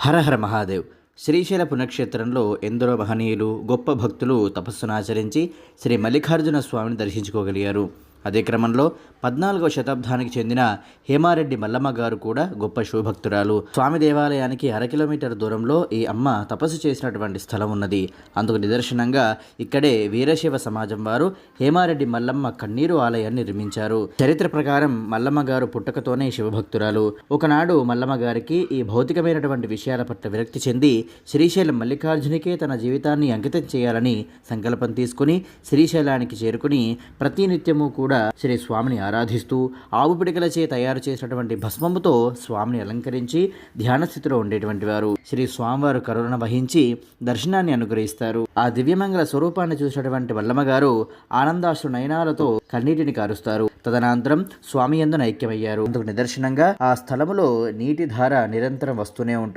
హర హర మహాదేవ్. శ్రీశైల పుణ్యక్షేత్రంలో ఎందరో మహనీయులు గొప్ప భక్తులు తపస్సును ఆచరించి శ్రీ మల్లికార్జున స్వామిని దర్శించుకోగలిగారు. అదే క్రమంలో 14వ శతాబ్దానికి చెందిన హేమారెడ్డి మల్లమ్మ గారు కూడా గొప్ప శివభక్తురాలు. స్వామి దేవాలయానికి 1/2 కిలోమీటర్ దూరంలో ఈ అమ్మ తపస్సు చేసినటువంటి స్థలం ఉన్నది. అందుకు నిదర్శనంగా ఇక్కడే వీరశైవ సమాజం వారు హేమారెడ్డి మల్లమ్మ కన్నీరు ఆలయాన్ని నిర్మించారు. చరిత్ర ప్రకారం మల్లమ్మ గారు పుట్టకతోనే శివభక్తురాలు. ఒకనాడు మల్లమ్మ గారికి ఈ భౌతికమైనటువంటి విషయాల పట్ల విరక్తి చెంది శ్రీశైలం మల్లికార్జునికే తన జీవితాన్ని అంకితం చేయాలని సంకల్పం తీసుకుని శ్రీశైలానికి చేరుకుని ప్రతినిత్యము కూడా శ్రీ స్వామిని ఆరాధిస్తూ ఆవు పిడికలచే తయారు చేసినటువంటి భస్మముతో స్వామిని అలంకరించి ధ్యాన స్థితిలో ఉండేటువంటి వారు. శ్రీ స్వామివారు కరుణ వహించి దర్శనాన్ని అనుగ్రహిస్తారు. ఆ దివ్యమంగళ స్వరూపాన్ని చూసినటువంటి మల్లమ్మ గారు ఆనందాశ్రు నయనాలతో కన్నీటిని కారుస్తారు. తదనంతరం స్వామి యందు ఐక్యమయ్యారు. అందుకు నిదర్శనంగా ఆ స్థలములో నీటి ధార నిరంతరం వస్తూనే ఉంటుంది.